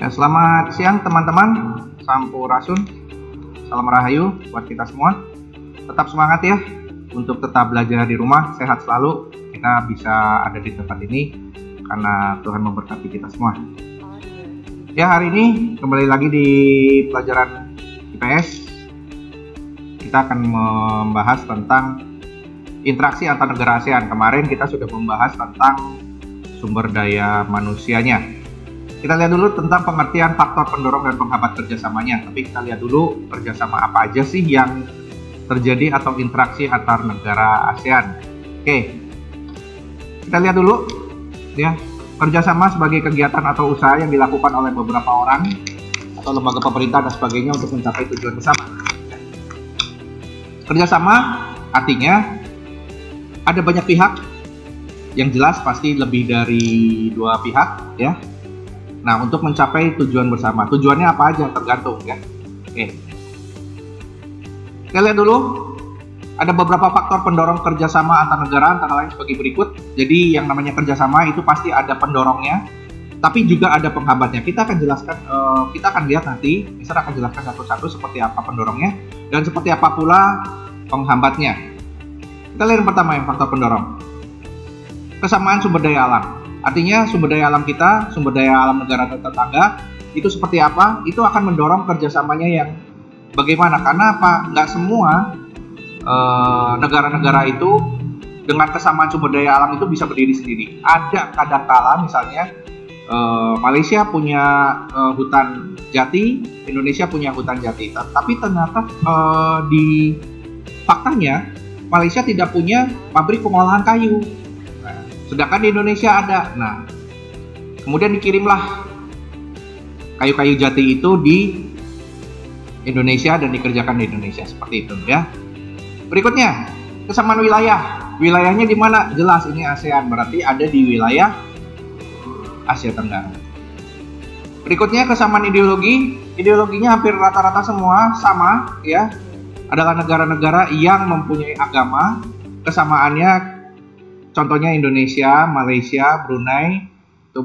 Ya, selamat siang teman-teman, Sampurasun, salam rahayu buat kita semua. Tetap semangat ya, untuk tetap belajar di rumah, sehat selalu. Kita bisa ada di tempat ini karena Tuhan memberkati kita semua. Ya, hari ini kembali lagi di pelajaran IPS. Kita akan membahas tentang interaksi antar negara ASEAN. Kemarin kita sudah membahas tentang sumber daya manusianya. Kita lihat dulu tentang pengertian faktor pendorong dan penghambat kerjasamanya. Tapi kita lihat dulu kerjasama apa aja sih yang terjadi atau interaksi antar negara ASEAN. Oke, kita lihat dulu ya, kerjasama sebagai kegiatan atau usaha yang dilakukan oleh beberapa orang atau lembaga pemerintah dan sebagainya untuk mencapai tujuan bersama. Kerjasama artinya ada banyak pihak, yang jelas pasti lebih dari dua pihak ya. Nah, untuk mencapai tujuan bersama, tujuannya apa aja tergantung ya. Oke, kita lihat dulu. Ada beberapa faktor pendorong kerjasama antar negara, antara lain sebagai berikut. Jadi yang namanya kerjasama itu pasti ada pendorongnya, tapi juga ada penghambatnya. Kita akan jelaskan, kita akan lihat nanti, Mister akan jelaskan satu-satu seperti apa pendorongnya dan seperti apa pula penghambatnya. Kita lihat yang pertama, yang faktor pendorong. Kesamaan sumber daya alam. Artinya sumber daya alam kita, sumber daya alam negara tetangga itu seperti apa? Itu akan mendorong kerjasamanya yang bagaimana? Karena apa? Nggak semua negara-negara itu dengan kesamaan sumber daya alam itu bisa berdiri sendiri. Ada kadangkala misalnya Malaysia punya hutan jati, Indonesia punya hutan jati. Tapi ternyata di faktanya Malaysia tidak punya pabrik pengolahan kayu. Sedangkan di Indonesia ada. Nah, kemudian dikirimlah kayu-kayu jati itu di Indonesia dan dikerjakan di Indonesia seperti itu ya. Berikutnya, kesamaan wilayah. Wilayahnya di mana? Jelas ini ASEAN, berarti ada di wilayah Asia Tenggara. Berikutnya, kesamaan ideologi. Ideologinya hampir rata-rata semua sama ya. Adalah negara-negara yang mempunyai agama. Kesamaannya contohnya Indonesia, Malaysia, Brunei itu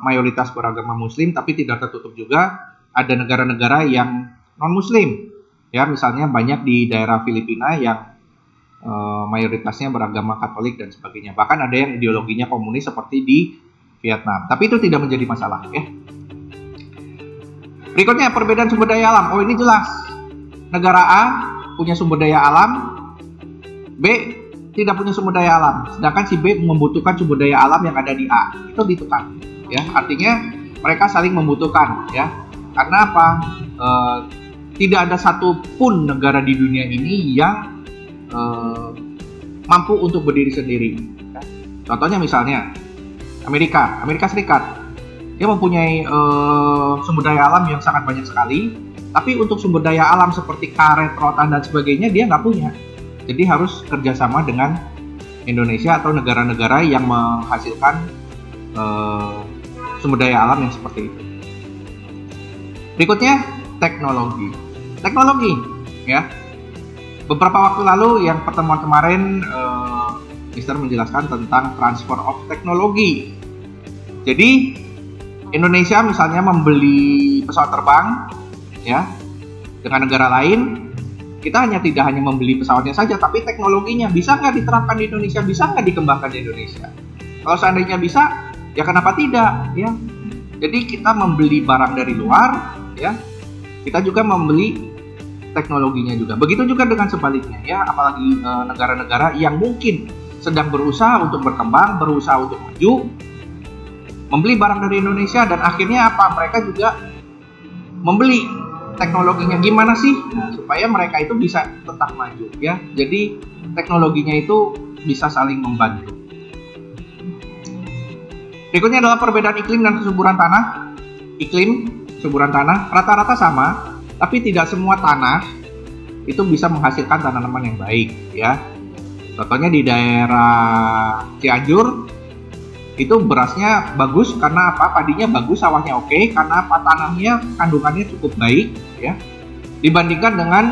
mayoritas beragama Muslim, tapi tidak tertutup juga ada negara-negara yang non-Muslim. Ya, misalnya banyak di daerah Filipina yang mayoritasnya beragama Katolik dan sebagainya. Bahkan ada yang ideologinya komunis seperti di Vietnam. Tapi itu tidak menjadi masalah ya. Berikutnya, perbedaan sumber daya alam. Oh, ini jelas. Negara A punya sumber daya alam, B tidak punya sumber daya alam, sedangkan si B membutuhkan sumber daya alam yang ada di A. Itu ditukar ya, artinya mereka saling membutuhkan ya. Karena apa? Tidak ada satupun negara di dunia ini yang mampu untuk berdiri sendiri ya. Contohnya misalnya Amerika Serikat, dia mempunyai sumber daya alam yang sangat banyak sekali, tapi untuk sumber daya alam seperti karet, rotan dan sebagainya dia nggak punya. Jadi harus kerjasama dengan Indonesia atau negara-negara yang menghasilkan sumber daya alam yang seperti itu. Berikutnya, teknologi. Teknologi, ya. Beberapa waktu lalu yang pertemuan kemarin, Mister menjelaskan tentang transfer of teknologi. Jadi Indonesia misalnya membeli pesawat terbang, ya, dengan negara lain. Kita tidak hanya membeli pesawatnya saja, tapi teknologinya bisa nggak diterapkan di Indonesia, bisa nggak dikembangkan di Indonesia. Kalau seandainya bisa, ya kenapa tidak? Ya, jadi kita membeli barang dari luar, ya, kita juga membeli teknologinya juga. Begitu juga dengan sebaliknya, ya, apalagi negara-negara yang mungkin sedang berusaha untuk berkembang, berusaha untuk maju, membeli barang dari Indonesia dan akhirnya apa? Mereka juga membeli teknologinya. Gimana sih? Nah, supaya mereka itu bisa tetap maju ya. Jadi teknologinya itu bisa saling membantu. Berikutnya adalah perbedaan iklim dan kesuburan tanah. Iklim, suburan tanah rata-rata sama, tapi tidak semua tanah itu bisa menghasilkan tanaman yang baik ya. Contohnya di daerah Cianjur itu berasnya bagus karena apa? Padinya bagus, sawahnya oke, karena apa? Tanahnya kandungannya cukup baik ya, dibandingkan dengan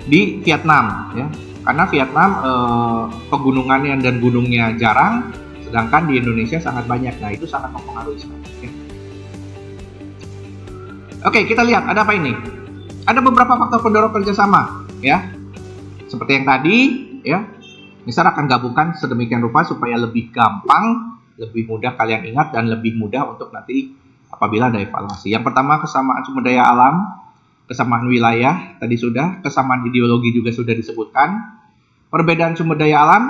di Vietnam ya, karena Vietnam pegunungannya dan gunungnya jarang, sedangkan di Indonesia sangat banyak. Nah, itu sangat mempengaruhi sekali ya. Oke, kita lihat ada apa ini. Ada beberapa faktor pendorong kerjasama, ya. Seperti yang tadi, ya. Misal akan gabungkan sedemikian rupa supaya lebih gampang, lebih mudah kalian ingat dan lebih mudah untuk nanti apabila ada evaluasi. Yang pertama, kesamaan sumber daya alam, kesamaan wilayah, tadi sudah, kesamaan ideologi juga sudah disebutkan, perbedaan sumber daya alam,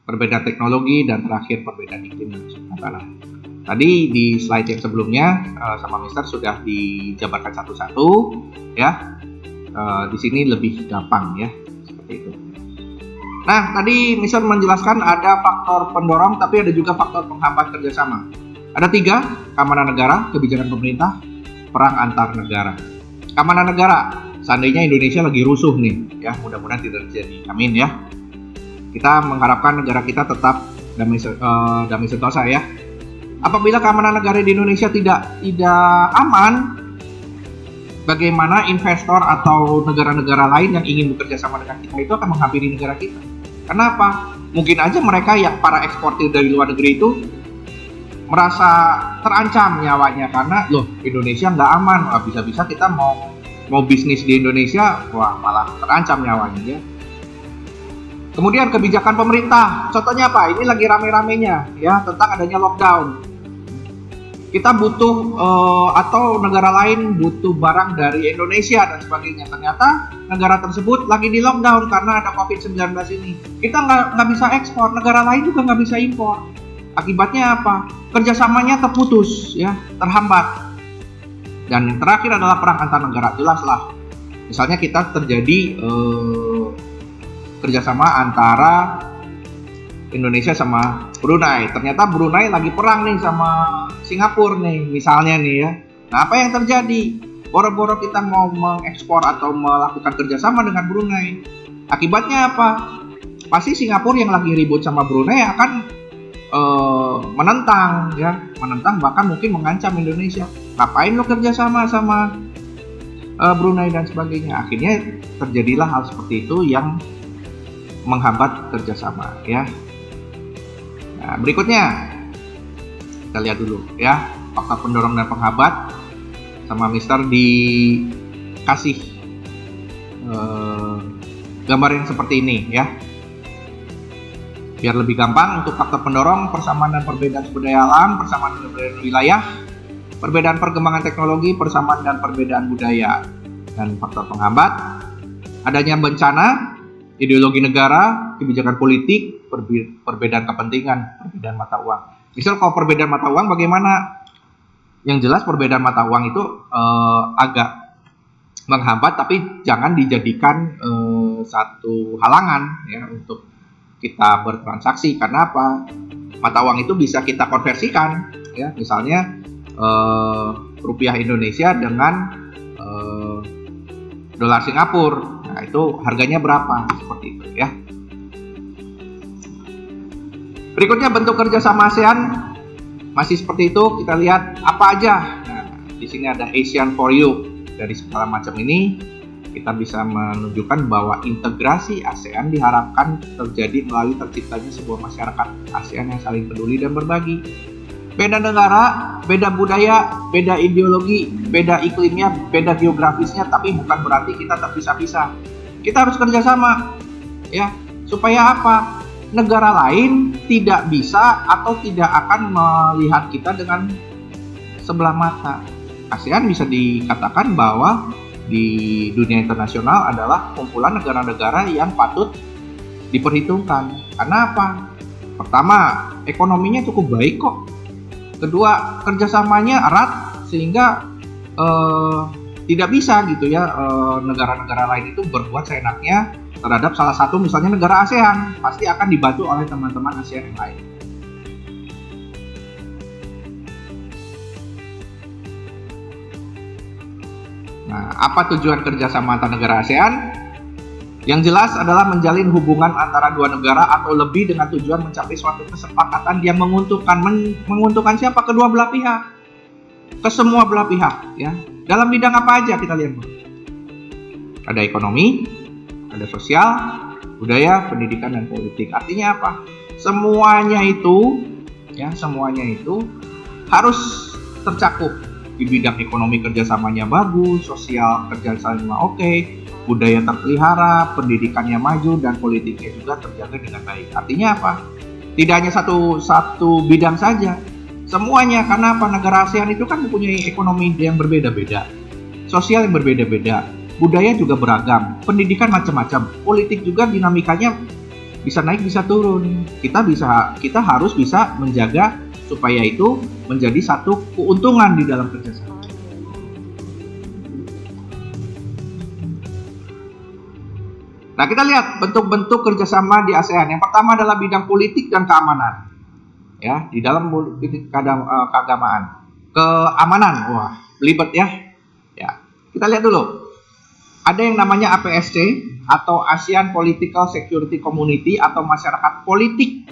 perbedaan teknologi, dan terakhir perbedaan iklim dan suhu tanah. Tadi di slide yang sebelumnya sama Mister sudah dijabarkan satu-satu, ya. Di sini lebih gampang, ya, seperti itu. Nah, tadi Mister menjelaskan ada faktor pendorong, tapi ada juga faktor penghambat kerjasama. Ada 3, keamanan negara, kebijakan pemerintah, perang antar negara. Keamanan negara, seandainya Indonesia lagi rusuh nih, ya, mudah-mudahan tidak terjadi. Amin, ya. Kita mengharapkan negara kita tetap damai sentosa, ya. Apabila keamanan negara di Indonesia tidak aman, bagaimana investor atau negara-negara lain yang ingin bekerja sama dengan kita itu akan menghampiri negara kita. Kenapa? Mungkin aja mereka yang para eksportir dari luar negeri itu merasa terancam nyawanya karena loh Indonesia nggak aman, wah, bisa-bisa kita mau bisnis di Indonesia, wah malah terancam nyawanya, ya. Kemudian kebijakan pemerintah, contohnya apa? Ini lagi rame-ramenya, ya, tentang adanya lockdown. Kita butuh atau negara lain butuh barang dari Indonesia dan sebagainya. Ternyata negara tersebut lagi di lockdown karena ada COVID-19 ini. Kita nggak bisa ekspor, negara lain juga nggak bisa impor. Akibatnya apa? Kerjasamanya terputus, ya, terhambat. Dan yang terakhir adalah perang antar negara. Jelaslah. Misalnya kita terjadi kerjasama antara Indonesia sama Brunei. Ternyata Brunei lagi perang nih sama Singapura nih, misalnya nih, ya. Nah, apa yang terjadi? Boro-boro kita mau mengekspor atau melakukan kerjasama dengan Brunei. Akibatnya apa? Pasti Singapura yang lagi ribut sama Brunei akan menentang, ya, bahkan mungkin mengancam Indonesia. Ngapain lo kerjasama sama Brunei dan sebagainya? Akhirnya terjadilah hal seperti itu yang menghambat kerjasama, ya. Nah, berikutnya kita lihat dulu, ya, faktor pendorong dan penghambat. Sama Mister dikasih gambar yang seperti ini, ya, biar lebih gampang. Untuk faktor pendorong, persamaan dan perbedaan sumber daya alam, persamaan dan perbedaan wilayah, perbedaan perkembangan teknologi, persamaan dan perbedaan budaya. Dan faktor penghambat, adanya bencana, ideologi negara, kebijakan politik, perbedaan kepentingan, perbedaan mata uang. Misal kalau perbedaan mata uang bagaimana? Yang jelas perbedaan mata uang itu agak menghambat, tapi jangan dijadikan satu halangan, ya, untuk kita bertransaksi. Karena apa? Mata uang itu bisa kita konversikan, ya, misalnya rupiah Indonesia dengan dolar Singapura. Nah, itu harganya berapa? Seperti itu, ya. Berikutnya bentuk kerjasama ASEAN masih seperti itu. Kita lihat apa aja. Nah, di sini ada ASEAN for You. Dari segala macam ini kita bisa menunjukkan bahwa integrasi ASEAN diharapkan terjadi melalui terciptanya sebuah masyarakat ASEAN yang saling peduli dan berbagi. Beda negara, beda budaya, beda ideologi, beda iklimnya, beda geografisnya, tapi bukan berarti kita terpisah-pisah. Kita harus kerjasama, ya, supaya apa? Negara lain tidak bisa atau tidak akan melihat kita dengan sebelah mata. ASEAN bisa dikatakan bahwa di dunia internasional adalah kumpulan negara-negara yang patut diperhitungkan. Karena apa? Pertama, ekonominya cukup baik kok. Kedua, kerjasamanya erat sehingga tidak bisa gitu, ya, negara-negara lain itu berbuat seenaknya terhadap salah satu misalnya negara ASEAN. Pasti akan dibantu oleh teman-teman ASEAN yang lain. Nah, apa tujuan kerjasama antar negara ASEAN? Yang jelas adalah menjalin hubungan antara dua negara atau lebih dengan tujuan mencapai suatu kesepakatan yang menguntungkan. Menguntungkan siapa? Kedua belah pihak. Ke semua belah pihak, ya. Dalam bidang apa aja kita lihat? Ada ekonomi, ada sosial, budaya, pendidikan, dan politik. Artinya apa? Semuanya itu, ya, semuanya itu harus tercakup, di bidang ekonomi kerjasamanya bagus, sosial kerjasama oke, budaya terpelihara, pendidikannya maju, dan politiknya juga terjaga dengan baik. Artinya apa? Tidak hanya satu bidang saja, semuanya. Karena apa? Negara ASEAN itu kan mempunyai ekonomi yang berbeda-beda, sosial yang berbeda-beda, budaya juga beragam, pendidikan macam-macam, politik juga dinamikanya bisa naik bisa turun. Kita harus bisa menjaga supaya itu menjadi satu keuntungan di dalam kerjasama. Nah, kita lihat bentuk-bentuk kerjasama di ASEAN. Yang pertama adalah bidang politik dan keamanan. Ya, di dalam politik keagamaan, keamanan, wah, belibet ya. Ya, kita lihat dulu. Ada yang namanya APSC atau ASEAN Political Security Community atau masyarakat politik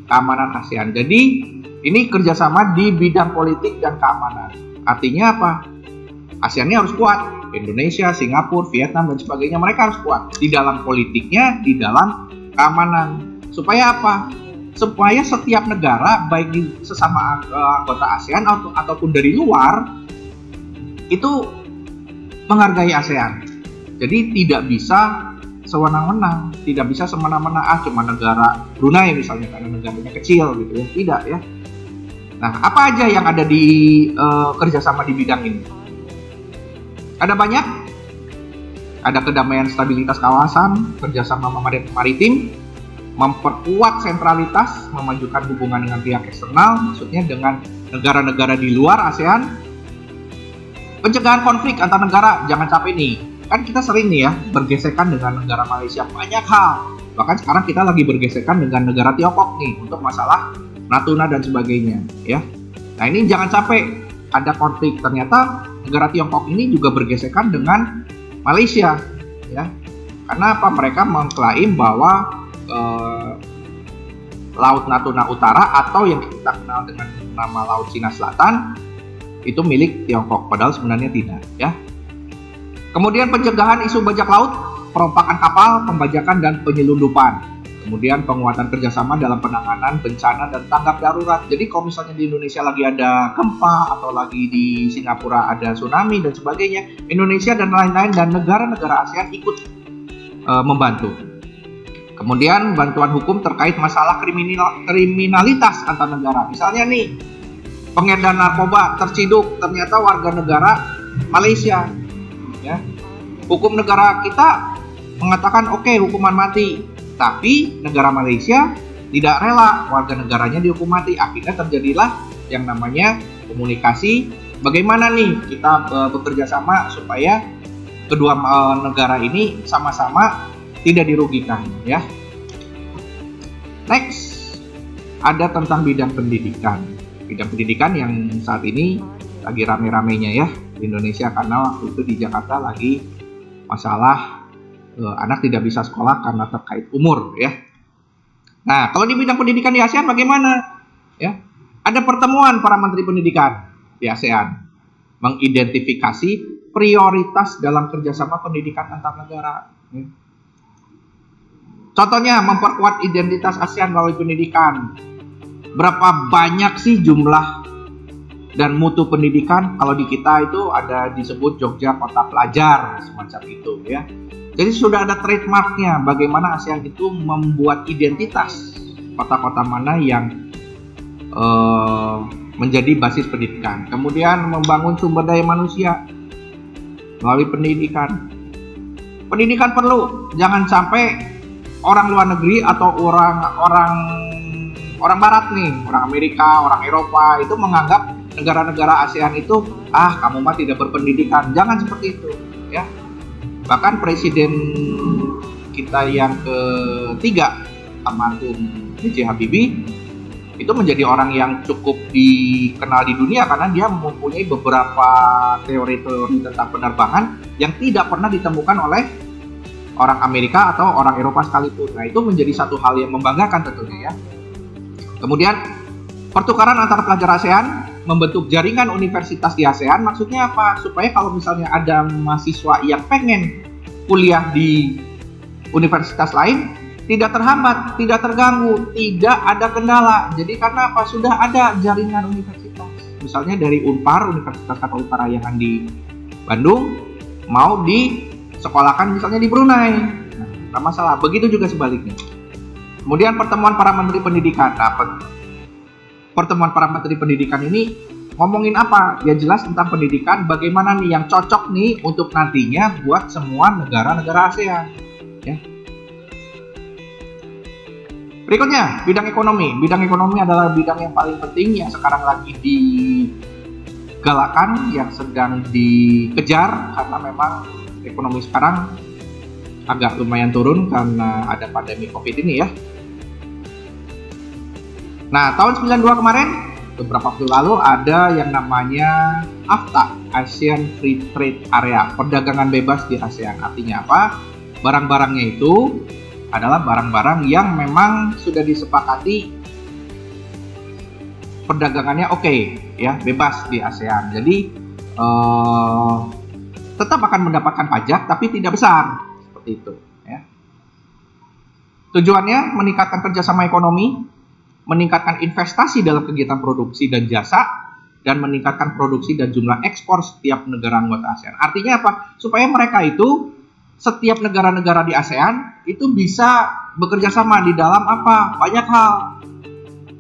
keamanan ASEAN. Jadi ini kerjasama di bidang politik dan keamanan. Artinya apa? ASEAN ini harus kuat. Indonesia, Singapura, Vietnam, dan sebagainya, mereka harus kuat di dalam politiknya, di dalam keamanan. Supaya apa? Supaya setiap negara, baik di sesama anggota ASEAN ataupun dari luar, itu menghargai ASEAN. Jadi tidak bisa sewenang-wenang, tidak bisa semena-mena, cuma negara Brunei misalnya, karena negaranya kecil gitu ya. Tidak ya. Nah, apa aja yang ada di kerjasama di bidang ini? Ada banyak. Ada kedamaian stabilitas kawasan, kerjasama maritim, memperkuat sentralitas, memajukan hubungan dengan pihak eksternal, maksudnya dengan negara-negara di luar ASEAN, pencegahan konflik antar negara. Jangan capek nih, kan kita sering nih ya bergesekan dengan negara Malaysia banyak hal. Bahkan sekarang kita lagi bergesekan dengan negara Tiongkok nih untuk masalah Natuna dan sebagainya ya. Nah, ini jangan sampai ada konflik. Ternyata negara Tiongkok ini juga bergesekan dengan Malaysia ya. Karena apa? Mereka mengklaim bahwa Laut Natuna Utara atau yang kita kenal dengan nama Laut Cina Selatan itu milik Tiongkok, padahal sebenarnya tidak ya. Kemudian pencegahan isu bajak laut, perompakan kapal, pembajakan dan penyelundupan. Kemudian penguatan kerjasama dalam penanganan bencana dan tanggap darurat. Jadi kalau misalnya di Indonesia lagi ada gempa atau lagi di Singapura ada tsunami dan sebagainya, Indonesia dan lain-lain dan negara-negara ASEAN ikut membantu. Kemudian bantuan hukum terkait masalah kriminalitas antar negara. Misalnya nih, pengedar narkoba terciduk, ternyata warga negara Malaysia. Ya, hukum negara kita mengatakan oke, hukuman mati, tapi negara Malaysia tidak rela warga negaranya dihukum mati. Akhirnya terjadilah yang namanya komunikasi. Bagaimana nih kita bekerja sama supaya kedua negara ini sama-sama tidak dirugikan ya. Next, ada tentang bidang pendidikan. Bidang pendidikan yang saat ini lagi rame-ramenya ya di Indonesia, karena waktu itu di Jakarta lagi masalah anak tidak bisa sekolah karena terkait umur ya. Nah, kalau di bidang pendidikan di ASEAN bagaimana? Ya, ada pertemuan para menteri pendidikan di ASEAN mengidentifikasi prioritas dalam kerjasama pendidikan antar negara. Ya. Contohnya memperkuat identitas ASEAN melalui pendidikan. Berapa banyak sih jumlah dan mutu pendidikan? Kalau di kita itu ada disebut Jogja Kota Pelajar, semacam itu ya. Jadi sudah ada trademarknya bagaimana ASEAN itu membuat identitas kota-kota mana yang menjadi basis pendidikan. Kemudian membangun sumber daya manusia melalui pendidikan. Pendidikan perlu, jangan sampai orang luar negeri atau orang barat nih, orang Amerika, orang Eropa itu menganggap negara-negara ASEAN itu kamu mah tidak berpendidikan. Jangan seperti itu ya. Bahkan presiden kita yang ketiga, almarhum B.J. Habibie, itu menjadi orang yang cukup dikenal di dunia karena dia mempunyai beberapa teori-teori tentang penerbangan yang tidak pernah ditemukan oleh orang Amerika atau orang Eropa sekalipun. Nah, itu menjadi satu hal yang membanggakan tentunya ya. Kemudian pertukaran antar pelajar ASEAN, membentuk jaringan universitas di ASEAN. Maksudnya apa? Supaya kalau misalnya ada mahasiswa yang pengen kuliah di universitas lain, tidak terhambat, tidak terganggu, tidak ada kendala. Jadi karena apa? Sudah ada jaringan universitas misalnya dari Unpar, Universitas Katolik Parahyangan di Bandung, mau disekolahkan misalnya di Brunei. Nah, tak masalah. Begitu juga sebaliknya. Kemudian pertemuan para menteri pendidikan. Nah, pertemuan para menteri pendidikan ini ngomongin apa? Ya jelas tentang pendidikan, bagaimana nih yang cocok nih untuk nantinya buat semua negara-negara ASEAN. Ya. Berikutnya, bidang ekonomi. Bidang ekonomi adalah bidang yang paling penting yang sekarang lagi digalakan, yang sedang dikejar, karena memang ekonomi sekarang agak lumayan turun karena ada pandemi COVID ini ya. Nah, tahun 92 kemarin, beberapa waktu lalu ada yang namanya AFTA, ASEAN Free Trade Area, perdagangan bebas di ASEAN. Artinya apa? Barang-barangnya itu adalah barang-barang yang memang sudah disepakati perdagangannya oke, ya, bebas di ASEAN. Jadi tetap akan mendapatkan pajak tapi tidak besar, seperti itu. Ya. Tujuannya meningkatkan kerjasama ekonomi, meningkatkan investasi dalam kegiatan produksi dan jasa, dan meningkatkan produksi dan jumlah ekspor setiap negara anggota ASEAN. Artinya apa? Supaya mereka itu, setiap negara-negara di ASEAN itu bisa bekerja sama di dalam apa? Banyak hal.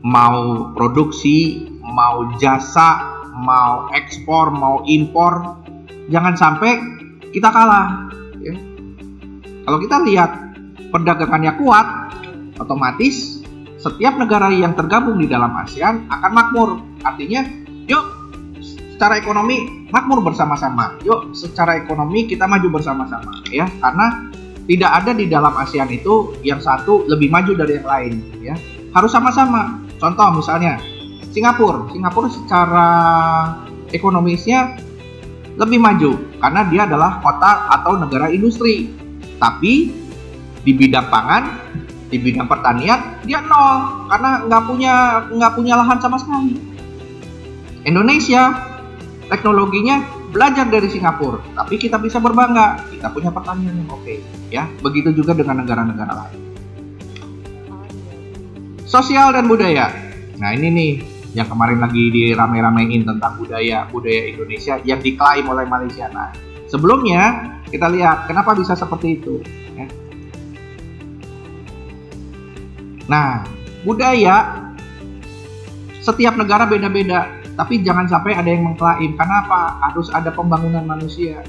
Mau produksi, mau jasa, mau ekspor, mau impor. Jangan sampai kita kalah. Ya. Kalau kita lihat perdagangannya kuat, otomatis setiap negara yang tergabung di dalam ASEAN akan makmur. Artinya, yuk secara ekonomi makmur bersama-sama. Yuk secara ekonomi kita maju bersama-sama, ya. Karena tidak ada di dalam ASEAN itu yang satu lebih maju dari yang lain, ya. Harus sama-sama. Contoh misalnya Singapura secara ekonomisnya lebih maju karena dia adalah kota atau negara industri. Tapi di bidang pangan, di bidang pertanian dia nol karena nggak punya lahan sama sekali. Indonesia teknologinya belajar dari Singapura, tapi kita bisa berbangga kita punya pertanian yang oke, ya. Begitu juga dengan negara-negara lain. Sosial dan budaya. Nah ini nih yang kemarin lagi dirame-ramein tentang budaya Indonesia yang diklaim oleh Malaysia. Nah sebelumnya kita lihat kenapa bisa seperti itu. Ya. Nah, budaya setiap negara beda-beda, tapi jangan sampai ada yang mengklaim. Karena apa? Harus ada pembangunan manusia.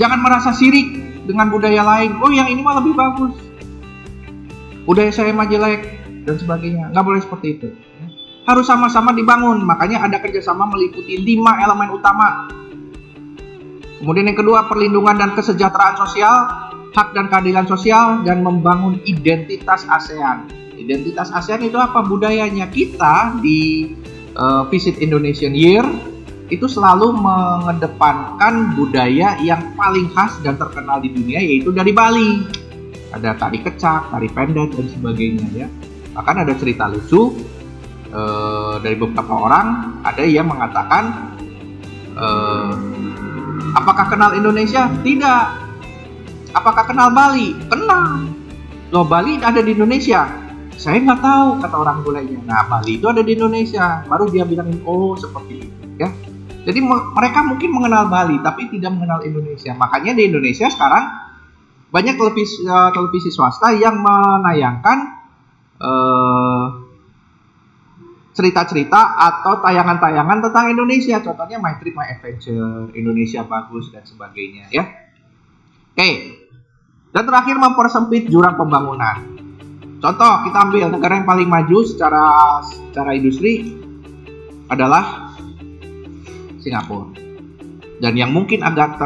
Jangan merasa sirik dengan budaya lain. Oh, yang ini mah lebih bagus. Budaya saya mah jelek dan sebagainya. Nggak boleh seperti itu. Harus sama-sama dibangun. Makanya ada kerjasama meliputi 5 elemen utama. Kemudian yang kedua, perlindungan dan kesejahteraan sosial, hak dan keadilan sosial, dan membangun identitas ASEAN. Identitas ASEAN itu apa? Budayanya. Kita di Visit Indonesian Year itu selalu mengedepankan budaya yang paling khas dan terkenal di dunia, yaitu dari Bali. Ada tari kecak, tari pendet, dan sebagainya, ya. Bahkan ada cerita lucu dari beberapa orang. Ada yang mengatakan, apakah kenal Indonesia? Tidak. Apakah kenal Bali? Kenal. Loh, Bali ada di Indonesia? Saya nggak tahu, kata orang bulenya. Nah, Bali itu ada di Indonesia. Baru dia bilang, oh seperti itu, ya. Jadi mereka mungkin mengenal Bali, tapi tidak mengenal Indonesia. Makanya di Indonesia sekarang banyak televisi swasta yang menayangkan cerita-cerita atau tayangan-tayangan tentang Indonesia. Contohnya My Trip My Adventure, Indonesia Bagus, dan sebagainya, ya. Oke. Dan terakhir, mempersempit jurang pembangunan. Contoh, kita ambil negara yang paling maju secara industri adalah Singapura. Dan yang mungkin agak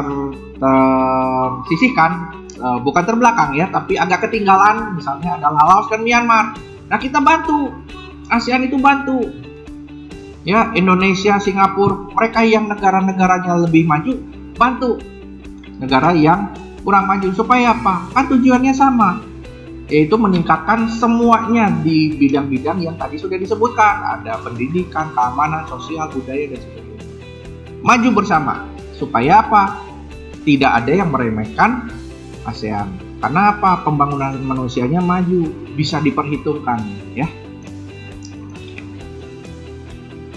tersisihkan, bukan terbelakang ya, tapi agak ketinggalan, misalnya adalah Laos dan Myanmar. Nah, kita bantu. ASEAN itu bantu. Ya, Indonesia, Singapura, mereka yang negara-negaranya lebih maju, bantu negara yang kurang maju. Supaya apa? Kan tujuannya sama, yaitu meningkatkan semuanya di bidang-bidang yang tadi sudah disebutkan. Ada pendidikan, keamanan, sosial, budaya, dan sebagainya. Maju bersama. Supaya apa? Tidak ada yang meremehkan ASEAN. Karena apa? Pembangunan manusianya maju, bisa diperhitungkan, ya.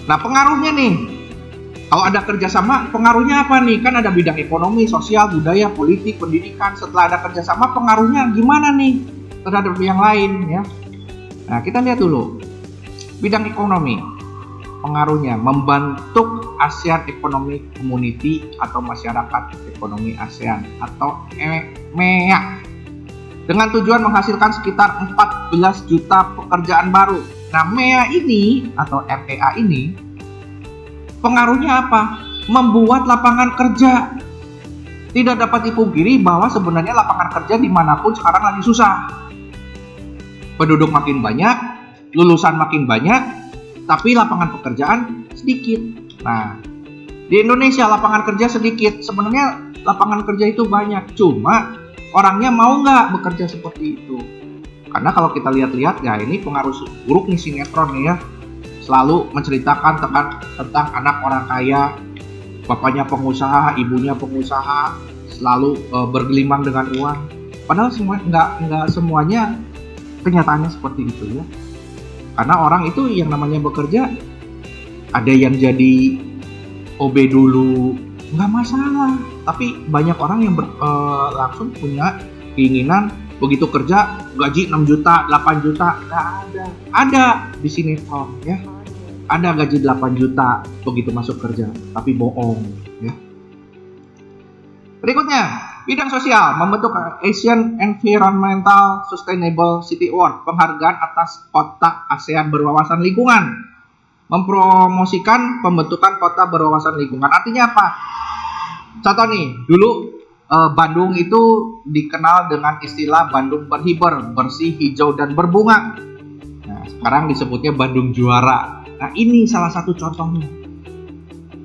Nah, pengaruhnya nih, kalau ada kerjasama, pengaruhnya apa nih? Kan ada bidang ekonomi, sosial, budaya, politik, pendidikan. Setelah ada kerjasama, pengaruhnya gimana nih terhadap yang lain ya? Nah, kita lihat dulu bidang ekonomi. Pengaruhnya membentuk ASEAN Economic Community atau Masyarakat Ekonomi ASEAN atau MEA dengan tujuan menghasilkan sekitar 14 juta pekerjaan baru. Nah, MEA ini atau MEA ini pengaruhnya apa? Membuat lapangan kerja. Tidak dapat dipungkiri bahwa sebenarnya lapangan kerja dimanapun sekarang lagi susah. Penduduk makin banyak, lulusan makin banyak, tapi lapangan pekerjaan sedikit. Nah, di Indonesia lapangan kerja sedikit. Sebenarnya lapangan kerja itu banyak, cuma orangnya mau nggak bekerja seperti itu. Karena kalau kita lihat-lihat, ya ini pengaruh buruk nih sinetron nih ya. Selalu menceritakan tentang anak orang kaya, bapaknya pengusaha, ibunya pengusaha, selalu bergelimang dengan uang. Padahal nggak semuanya kenyataannya seperti itu ya. Karena orang itu yang namanya bekerja, ada yang jadi OB dulu, nggak masalah. Tapi banyak orang yang langsung punya keinginan begitu kerja gaji 6 juta, 8 juta, nggak ada. Ada di sinetron ya. Ada gaji 8 juta begitu masuk kerja, tapi bohong ya. Berikutnya, bidang sosial membentuk Asian Environmental Sustainable City Award, penghargaan atas kota ASEAN berwawasan lingkungan. Mempromosikan pembentukan kota berwawasan lingkungan. Artinya apa? Contoh nih, dulu Bandung itu dikenal dengan istilah Bandung berhiber, bersih, hijau, dan berbunga. Nah, sekarang disebutnya Bandung Juara. Nah, ini salah satu contohnya.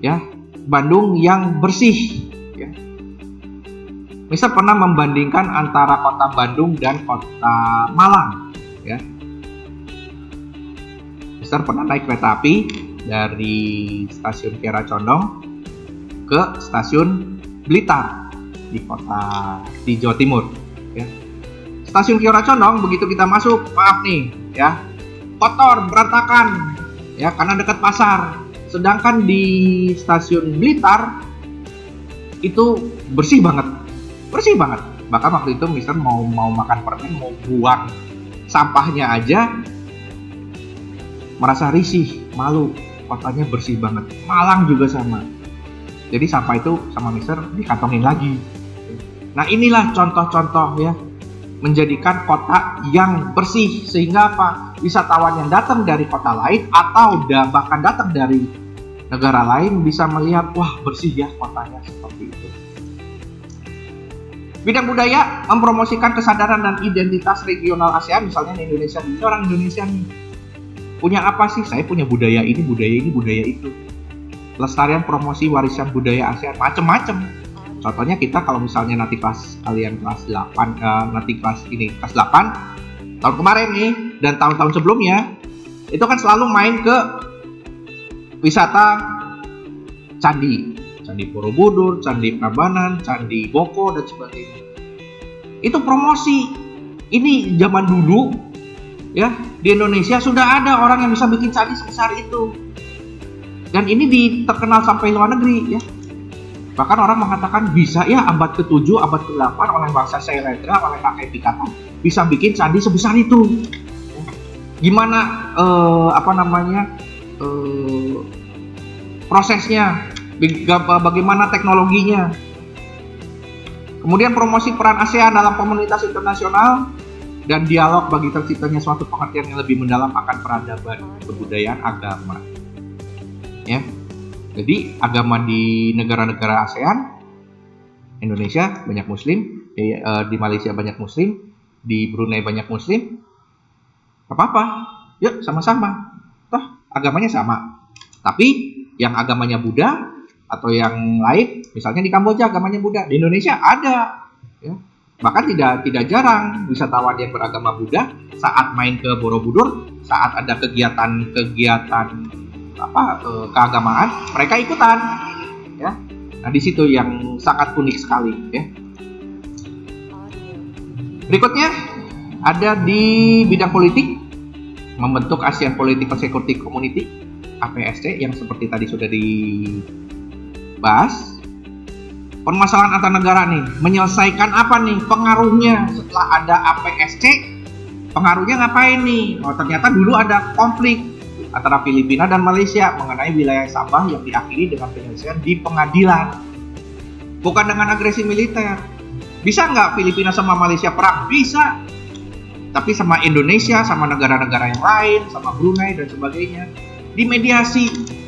Ya, Bandung yang bersih. Ya. Misal pernah membandingkan antara kota Bandung dan kota Malang. Ya. Misal pernah naik kereta api dari stasiun Kiara Condong ke stasiun Blitar di Jawa Timur. Ya. Stasiun Kiara Condong begitu kita masuk, maaf nih, ya, kotor, berantakan. Ya, karena dekat pasar. Sedangkan di stasiun Blitar itu bersih banget. Bahkan waktu itu misalnya mau makan permen, mau buang sampahnya aja merasa risih, malu. Kotanya bersih banget. Malang juga sama. Jadi sampah itu sama mister dikantongin lagi. Nah, inilah contoh-contoh ya, menjadikan kota yang bersih, sehingga apa? Wisatawan yang datang dari kota lain atau bahkan datang dari negara lain bisa melihat, wah bersih ya kotanya, seperti itu. Bidang budaya mempromosikan kesadaran dan identitas regional ASEAN. Misalnya di Indonesia, ini orang Indonesia nih punya apa sih? Saya punya budaya ini, budaya itu. Pelestarian promosi warisan budaya ASEAN, macem-macem. Contohnya kita kalau misalnya nanti kelas 8 tahun kemarin nih dan tahun-tahun sebelumnya itu kan selalu main ke wisata candi Borobudur, Candi Prambanan, Candi Boko dan sebagainya. Itu promosi. Ini zaman dulu ya, di Indonesia sudah ada orang yang bisa bikin candi sebesar itu. Dan ini terkenal sampai luar negeri ya. Bahkan orang mengatakan bisa ya abad ke-7, abad ke-8 oleh bangsa Syailendra, oleh rakyat Pikatan bisa bikin candi sebesar itu. Gimana prosesnya, bagaimana teknologinya. Kemudian promosi peran ASEAN dalam komunitas internasional dan dialog bagi terciptanya suatu pengertian yang lebih mendalam akan peradaban, kebudayaan, agama. Ya. Jadi agama di negara-negara ASEAN, Indonesia banyak Muslim, di Malaysia banyak Muslim, di Brunei banyak Muslim, apa-apa, yuk sama-sama, toh agamanya sama. Tapi yang agamanya Buddha atau yang lain, misalnya di Kamboja agamanya Buddha, di Indonesia ada. Ya. Bahkan tidak jarang wisatawan yang beragama Buddha saat main ke Borobudur, saat ada kegiatan keagamaan, mereka ikutan ya. Nah, di situ yang sangat unik sekali ya. Berikutnya ada di bidang politik, membentuk ASEAN Political Security Community APSC yang seperti tadi sudah dibahas. Permasalahan antar negara nih, menyelesaikan apa nih pengaruhnya setelah ada APSC? Pengaruhnya ngapain nih? Oh, ternyata dulu ada konflik antara Filipina dan Malaysia mengenai wilayah Sabah yang diakhiri dengan penyelesaian di pengadilan, bukan dengan agresi militer. Bisa nggak Filipina sama Malaysia perang? Bisa. Tapi sama Indonesia, sama negara-negara yang lain, sama Brunei dan sebagainya, dimediasi.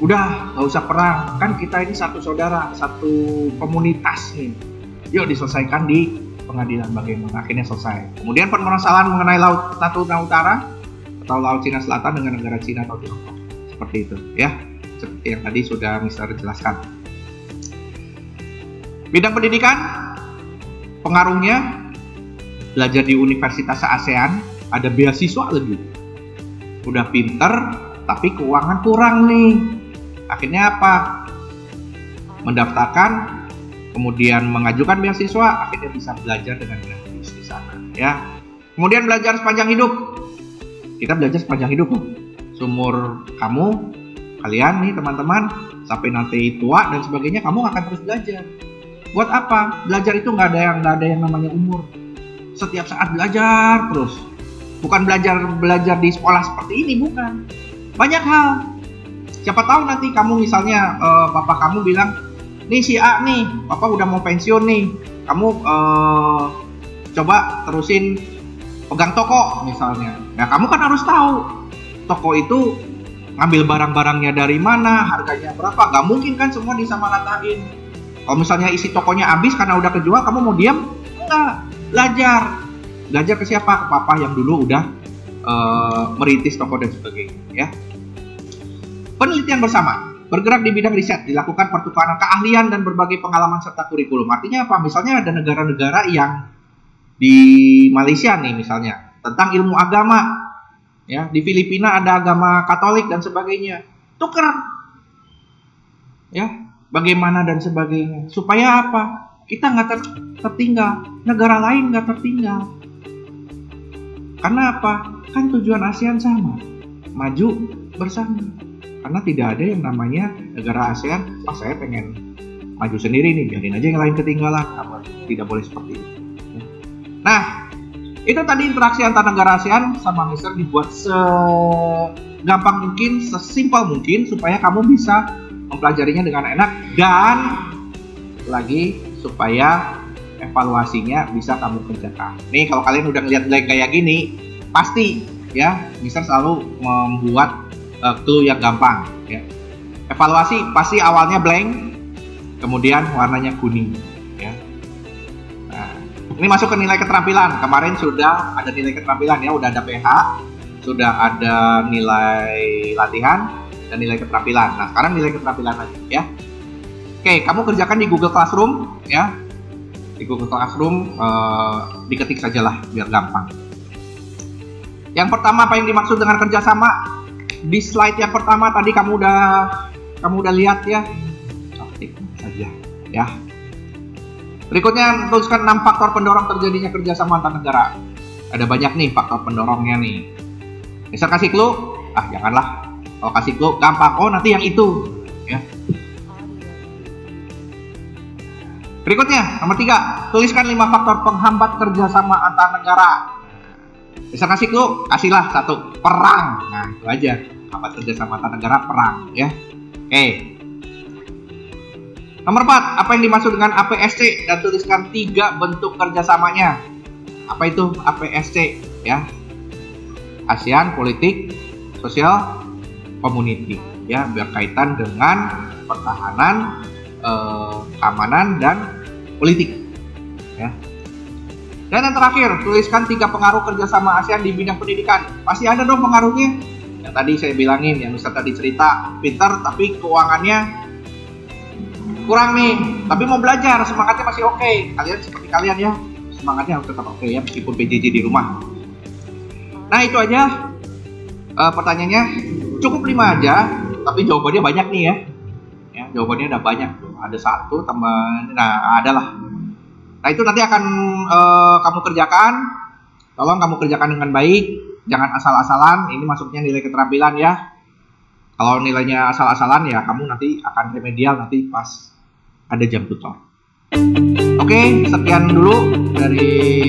Udah, nggak usah perang. Kan kita ini satu saudara, satu komunitas nih. Yuk diselesaikan di pengadilan, bagaimana akhirnya selesai. Kemudian permasalahan mengenai Laut Natuna Utara atau Laut Cina Selatan dengan negara Cina atau Tiongkok. Seperti itu ya. Seperti yang tadi sudah Mister jelaskan. Bidang pendidikan, pengaruhnya belajar di universitas ASEAN, ada beasiswa lagi. Udah pinter, tapi keuangan kurang nih. Akhirnya apa? Mendaftarkan, kemudian mengajukan beasiswa, akhirnya bisa belajar dengan gratis di sana. Ya. Kemudian belajar sepanjang hidup. Kita belajar sepanjang hidup loh. Seumur kamu, kalian nih teman-teman, sampai nanti tua dan sebagainya, kamu akan terus belajar. Buat apa? Belajar itu nggak ada yang namanya umur. Setiap saat belajar terus. Bukan belajar di sekolah seperti ini, bukan. Banyak hal. Siapa tahu nanti kamu misalnya papa kamu bilang, nih si A nih, papa udah mau pensiun nih. Kamu coba terusin pegang toko misalnya. Nah, kamu kan harus tahu toko itu ngambil barang-barangnya dari mana, harganya berapa. Gak mungkin kan semua disamaratain. Kalau misalnya isi tokonya habis karena udah kejual, kamu mau diam? Enggak. Belajar ke siapa? Ke papa yang dulu udah merintis toko dan sebagainya ya. Penelitian bersama, bergerak di bidang riset, dilakukan pertukaran keahlian dan berbagai pengalaman serta kurikulum. Artinya apa? Misalnya ada negara-negara yang di Malaysia nih misalnya tentang ilmu agama, ya di Filipina ada agama Katolik dan sebagainya. Tuker, ya bagaimana dan sebagainya. Supaya apa? Kita nggak tertinggal, negara lain nggak tertinggal. Karena apa? Kan tujuan ASEAN sama, maju bersama. Karena tidak ada yang namanya negara ASEAN, saya pengen maju sendiri nih, biarin aja yang lain ketinggalan. Apa? Tidak boleh seperti itu. Nah, itu tadi interaksi antar negara ASEAN sama Mister dibuat segampang mungkin, sesimpel mungkin, supaya kamu bisa mempelajarinya dengan enak dan lagi supaya evaluasinya bisa kamu kerjakan. Nih kalau kalian udah ngeliat blank kayak gini, pasti ya Mister selalu membuat clue yang gampang ya. Evaluasi pasti awalnya blank, kemudian warnanya kuning ya. Nah, ini masuk ke nilai keterampilan. Kemarin sudah ada nilai keterampilan ya, udah ada PH, sudah ada nilai latihan dan nilai keterampilan. Nah, sekarang nilai keterampilan lagi ya. Oke, kamu kerjakan di Google Classroom ya. Di Google Classroom diketik sajalah biar gampang. Yang pertama, apa yang dimaksud dengan kerjasama? Di slide yang pertama tadi kamu udah lihat ya. Ketik saja ya. Berikutnya tuliskan 6 faktor pendorong terjadinya kerjasama antar negara. Ada banyak nih faktor pendorongnya nih. Bisa kasih clue? Ah janganlah. Kalau kasih clue gampang. Oh nanti yang itu ya. Berikutnya, nomor 3, tuliskan 5 faktor penghambat kerjasama antar negara. Bisa kasih clue? Kasihlah 1, perang. Nah, itu aja. Hambat kerjasama antar negara, perang. Ya. Oke. Nomor 4, apa yang dimaksud dengan APSC? Dan tuliskan 3 bentuk kerjasamanya. Apa itu APSC? Ya. ASEAN Politik, Sosial, Community. Ya, berkaitan dengan pertahanan, keamanan dan politik ya. Dan yang terakhir, tuliskan 3 pengaruh kerjasama ASEAN di bidang pendidikan. Pasti ada dong pengaruhnya. Yang tadi saya bilangin, yang Mister tadi cerita, pintar tapi keuangannya kurang nih, tapi mau belajar, semangatnya masih oke. Kalian seperti kalian ya, semangatnya harus tetap oke ya, meskipun PJJ di rumah. Nah itu aja pertanyaannya, cukup 5 aja, tapi jawabannya banyak nih ya. Ya, jawabannya ada banyak tuh. Ada 1 teman, nah adalah. Nah itu nanti akan kamu kerjakan. Tolong kamu kerjakan dengan baik, jangan asal-asalan. Ini masuknya nilai keterampilan ya. Kalau nilainya asal-asalan ya kamu nanti akan remedial nanti pas ada jam tutor. Oke, sekian dulu dari